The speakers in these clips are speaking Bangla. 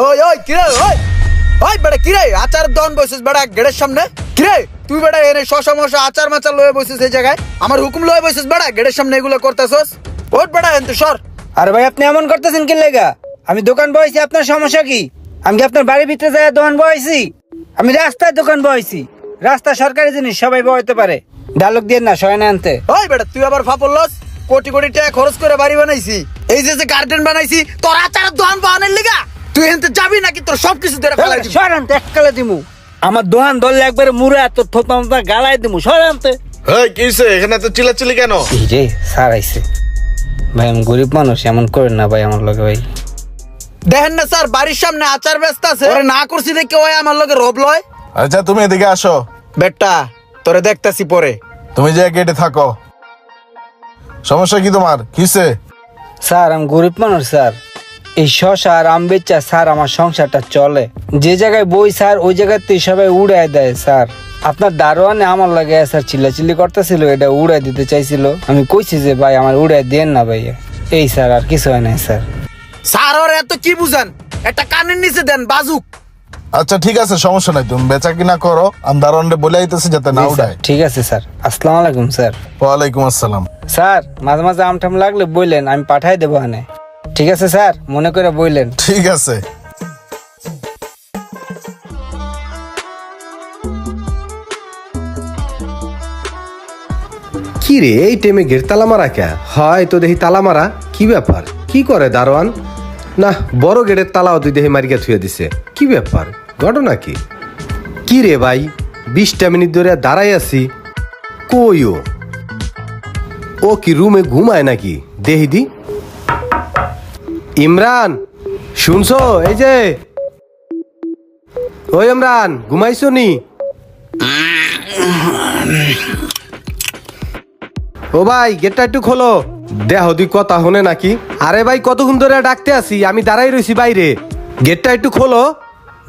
ওই ওই কিরে ওই ওই বেটা কিরে আচার দন বসিস বেটা গেটের সামনে কিরে তুই বেটা এনে শশা মশা আচার মাচার লয়ে বসিস এই জায়গায় আমার হুকুম লয়ে বসিস বেটা গেটের সামনে এগুলো করতেছস ওট বেটা এনতে সর। আরে ভাই আপনি এমন করতেছেন কি লেগা? আমি দোকান বইছি, আপনার সমস্যা কি? আমি কি আপনার বাড়ির ভিতরে যাই দোকান বইছি? আমি রাস্তায় দোকান বইছি। রাস্তা সরকারি জিনিস, সবাই বইতে পারে। ডায়লগ দিয়ে না সয় না আনতে। ওই বেটা তুই আবার ফাপড়লস কোটি কোটি টাকা খরচ করে বাড়ি বানাইছি এই যে যে গার্ডেন বানাইছি তোর আচারের দোকান বানানোর লিগা তুই এনতে যাবি নাকি তোর সবকিছু ধরে ফেলাই দিবি? সয় আনতে এককালে দিমু। আমার দোকান ধরলে একবারে মুড়ে এত থোতা গালায় দিমু। সয় আনতে। এই কিসে এখানে তো চিল্লাচিল্লি কেন? এই রে স্যার আইছে। ভাই আমি গরিব মানুষ, এমন করেন না ভাই আমার লগে ভাই। দেখেন না স্যার বাড়ির সামনে আচার ব্যস্ত আছে ওরে না করছি দেখে ওই আমার লগে রব লয়। আচ্ছা তুমি এদিকে আসো, বেটা তোরে দেখতাছি পরে। তুমি যে গেটে থাকো। সমস্যা কি তোমার? কিসে? স্যার আমি গরিব মানুষ স্যার। এই শশা আর আম বেচা স্যার আমার সংসারটা চলে। যে জায়গায় বই স্যার ওই জায়গাতে সবাই উড়াই দেয় স্যার। আপনার দারোয়ানে আমার লাগে স্যার চিল্লাচিল্লি করতেছিল, এটা উড়াই দিতে চাইছিল। আমি কইছি যে ভাই আমার উড়াই দেন না ভাই। এই স্যার আর কিছু হয় নাই স্যার। স্যার ওর এত কি বুঝান, একটা কানের নিচে দেন বাজুক। আচ্ছা ঠিক আছে, সমস্যা নাই, তুমি বেচা কিনা করো, আমি দারোয়ানরে বলে আইতেছি যাতে না জি স্যার, উড়ায়। ঠিক আছে স্যার। আসসালামু আলাইকুম স্যার। ওয়ালাইকুম আসসালাম। স্যার মাঝে মাঝে আমঠাম লাগলে বললেন, আমি পাঠাই দেবো হানে। ঠিক আছে স্যার, মনে করে বললেন। ঠিক আছে। কি রে এই টাইমে গেট তালা মারা কে হয়? তো দেখি তালা মারা, কি ব্যাপার? কি করে দারোয়ান? না বড় গেটের তালাও তুই দেখি মারিকা থুয়ে দিছে, কি ব্যাপার? ঘটনা কি? কি রে ভাই 20টা মিনিট ধরে দাঁড়াই আছি, কই ও কি রুমে ঘুমায় নাকি? দেহি দি। ইমরান শুনছো? এই যে ওই ইমরান ঘুমাইছো নি? ও ভাই গেটটা একটু খোলো, দেহ দুই কথা হনে নাকি? আরে ভাই কতক্ষণ ধরে ডাকতে আসি, আমি দাঁড়াই রইছি বাইরে, গেটটা একটু খোলো।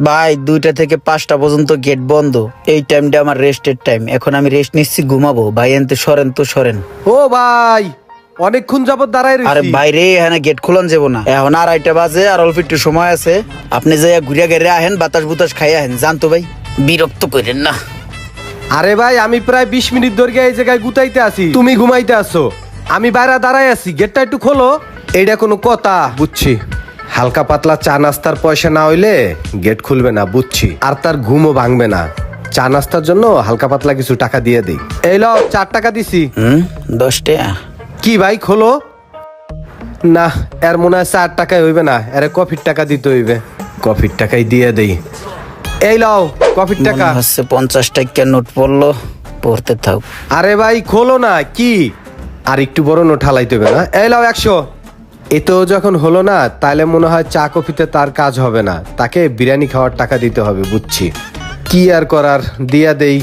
ভাই 2টা থেকে 5টা পর্যন্ত গেট বন্ধ, এই টাইমটা আমার রেস্টের টাইম, এখন আমি রেস্ট নিচ্ছি, ঘুমাবো। ভাই এনতে সরেন তো সরেন। ও ভাই অনেকক্ষণ যাবত দাঁড়াই আরে রইছি। বাইরে এখানে গেট খোলান যাবো না, এখন 2:30 বাজে, আর অল্প একটু সময় আছে। আপনি যাইয়া ঘুরিয়া গেড়ে আহেন, বাতাস বুতাস খাই আহেন, জানতো ভাই বিরক্ত করেন না। আরে ভাই আমি প্রায় 20 মিনিট ধরে এই জায়গায় গুতাইতে আছি, তুমি ঘুমাইতে আসো, আমি বাইরে দাঁড়াই আছি, গেটটা একটু খোলো। এইটা কোনো কথা? বুঝছি, হালকা পাতলা চা নাস্তার পয়সা না হইলে গেট খুলবে না, বুঝছি। আর তার ঘুমও ভাঙবে না, চা নাস্তার জন্য হালকা পাতলা কিছু টাকা দিয়ে দেই। এই লও 4 টাকা দিছি। 10 টাকা। কি ভাই খোলো না, এর মনে হয় 4 টাকায় হইবে না, এর কফির টাকা দিতে হইবে, কফির টাকাই দিয়ে দেই। এই লও কফির টাকা। মনে হচ্ছে 50 টাকা নোট পড়লো, পড়তে থাক। আরে ভাই খোলো না, কি আর একটু বড় নোট হালাইতে হবে না? এই লাও 100। এতেও যখন হলো না, তাহলে মনে হয় চা কফিতে তার কাজ হবে না, তাকে বিরিয়ানি খাওয়ার টাকা দিতে হবে, বুঝছি। কি আর করার, দিয়া দেই।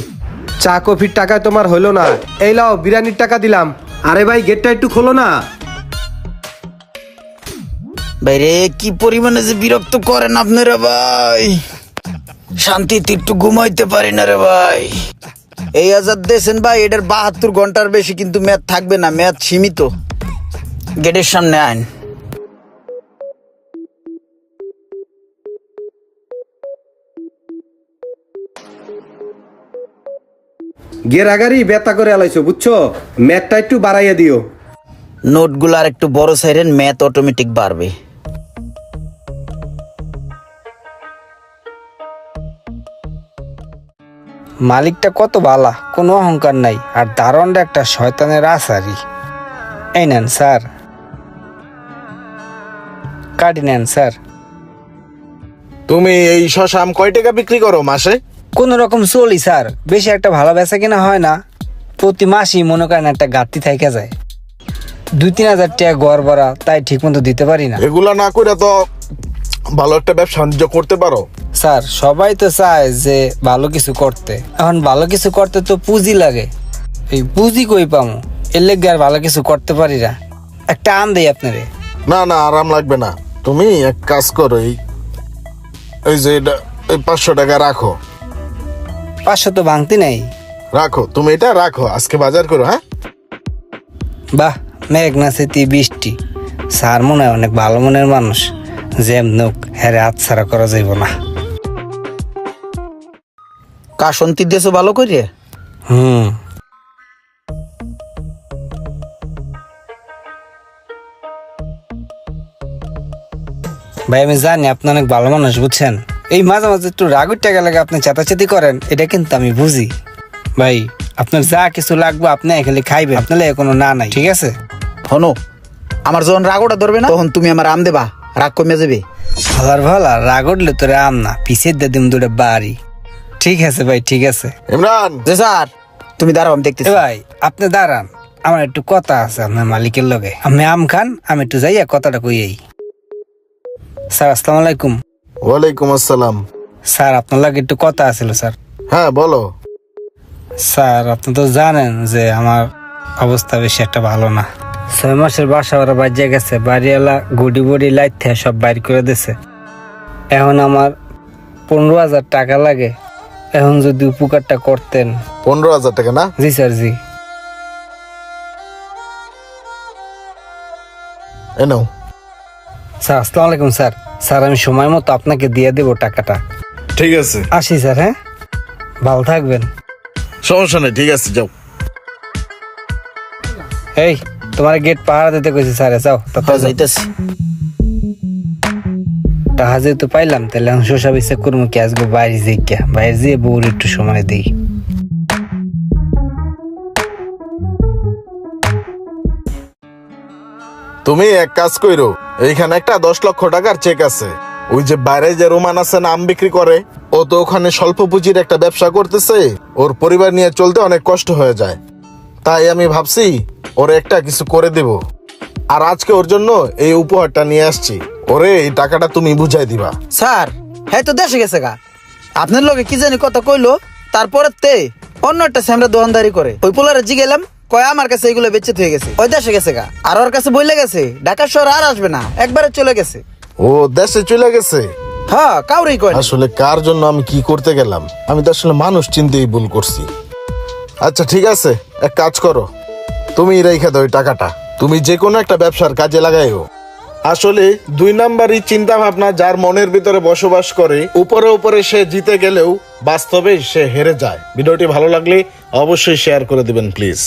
চা কফির টাকায় তোমার হলো না, এই লাও বিরিয়ানির টাকা দিলাম। আরে ভাই গেটটা একটু খোলো না। বাইরে কি পরিমাণে যে বিরক্ত করেন আপনারা ভাই, শান্তিতে একটু ঘুমাইতে পারি না রে ভাই। এই আজাদ দেন ভাই, এটার 72 ঘন্টার বেশি কিন্তু মেয়াদ থাকবে না, মেয়াদ সীমিত। গেটের সামনে আইন। গেরাগারি বেতা করে আলাইছো, বুঝছো? ম্যাথটা একটু বাড়াইয়া দিও। নোটগুলো আর একটু বড় সাইরেন, ম্যাথ অটোমেটিক বাড়বে। মালিকটা কত বালা, কোনো অহংকার নাই, আর দারোয়ানটা একটা শয়তানের আসারি। এই নেন স্যার, কাটি নেন স্যার। তুমি এই শশা আম কয় টাকা বিক্রি করো মাসে? কোন রকম চলি স্যার, বেশি একটা ভালো বেচা কিনা হয় না। প্রতি মাসই মনে করেন একটা ঘাটতি থাইকা যায়, 2-3 হাজার টাকা ঘর ভরা, তাই ঠিক মতো দিতে পারি না। এগুলা না করে তো ভালো একটা ব্যবসা বাণিজ্য করতে পারো। স্যার সবাই তো চায় যে ভালো কিছু করতে, এখন ভালো কিছু করতে তো পুঁজি লাগে, এই পুঁজি কই পামু? এর লেগে আর ভালো কিছু করতে পারি না। একটা আম দেই আপনারে। না না আরাম লাগবে না, তুমি এক কাজ করো, এই যে এটা 500 টাকা রাখো। 500 তো ভাঙতি নাই। রাখো, তুমি এটা রাখো, আজকে বাজার করো। হ্যাঁ বাহ, মেঘ না সেতি বৃষ্টি। স্যার মনে হয় অনেক ভালো মনের মানুষ, যেম নোক হ্যারে হাতছাড়া করা যাইব না। কাশন্তি দেশো ভালো করে। হুম। ভাই আমি জানি আপনি অনেক ভালো মানুষ, বুঝছেন? এই মাঝে মাঝে একটু রাগুর টাকা লাগে আপনি চেতাচেতি করেন, এটা কিন্তু আমি বুঝি। ভাই আপনার যা কিছু লাগবে আপনি খালি খাইবেন, আপনার লাগে কোনো না নাই, ঠিক আছে? হনো, আমার যখন রাগোটা ধরবে না তখন তুমি আমার আম দেবা, রাগ কমে যাবে। ভালার ভালা রাগ উঠলে তোরে আম না পিছিয়ে দিয়ে দিম দুটো বাড়ি। ঠিক আছে ভাই, ঠিক আছে। ইমরান, যে স্যার তুমি দাঁড়াও, আমি দেখতেছি। এ ভাই আপনি দাঁড়ান, আমার একটু কথা আছে আপনার মালিকের লগে। আপনি আম খান, আমি একটু যাইয়া কথাটা কইয়াই। স্যার আসসালামু আলাইকুম। ওয়ালাইকুম আসসালাম। স্যার আপনার লাগে একটু কথা আছিল স্যার। হ্যাঁ বলো। স্যার আপনি তো জানেন যে আমার অবস্থা বেশি একটা ভালো না। 6 মাসের বাসা ওরা বাজিয়ে গেছে, বাড়িওয়ালা গুডি বুড়ি লাইট থেকে সব বাইর করে দিছে। এখন আমার 15,000 টাকা লাগে, এখন যদি উপকারটা করতেন। 15,000 টাকা না? জি স্যার, জি। এ নাও। স্যার আসসালামু আলাইকুম স্যার। স্যার আমি সময় মতো আপনাকে দিয়ে দেবো টাকাটা। ঠিক আছে, আসি স্যার, হ্যাঁ ভালো থাকবেন। সমস্যা নেই, ঠিক আছে যাও। এই তোমার গেট পাহারা দিতে কইছি স্যার, যাও তাতে যাইতেছি। টাকা যেহেতু পাইলাম তাহলে আমি শোষা বিচার করবো কি, আসবো বাইরে জিজ্ঞা, বাইরে যেয়ে বউর একটু সময় দিই। তুমি এক কাজ কইরো, এইখানে একটা 10 লক্ষ টাকার চেক আছে। ওই যে বাইরে যে রোমান আছে না আম বিক্রি করে, ও তো ওখানে স্বল্প পুঁজির একটা ব্যবসা করতেছে, ওর পরিবার নিয়ে চলতে অনেক কষ্ট হয়ে যায়। তাই আমি ভাবছি ওর একটা কিছু করে দেব। আর আজকে ওর জন্য এই উপহারটা নিয়ে আসছি। ওরে এই টাকাটা তুমি বুঝাই দিবা। স্যার হ্যাঁ তো দেশে গেছে গা, আপনার লগে কি জানি কথা কইলো, তারপরে তে অন্য একটা স্যামরা দোকানদারি করে। ওই পোলারে জিগেলাম, কয় আমার কাছে এগুলো বেচে হয়ে গেছে, ওই দেশে গেছে গা। আর ওর কাছে বইলে গেছে ঢাকা শহর আর আসবে না, একবারে চলে গেছে। ও দেশে চলে গেছে? হ্যাঁ কাউরেই কয় না। আসলে কার জন্য আমি কি করতে গেলাম, আমি তো আসলে মানুষ চিনতেই ভুল করছি। আচ্ছা ঠিক আছে, এক কাজ করো, তুমি রেখে দাও ওই টাকাটা, তুমি যে কোনো একটা ব্যবসার কাজে লাগাইও। আসলে 2 নাম্বারই চিন্তা ভাবনা যার মনের ভিতরে বসবাস করে, উপরে উপরে সে জিতে গেলেও বাস্তবে সে হেরে যায়। ভিডিওটি ভালো লাগলে অবশ্যই শেয়ার করে দিবেন প্লিজ।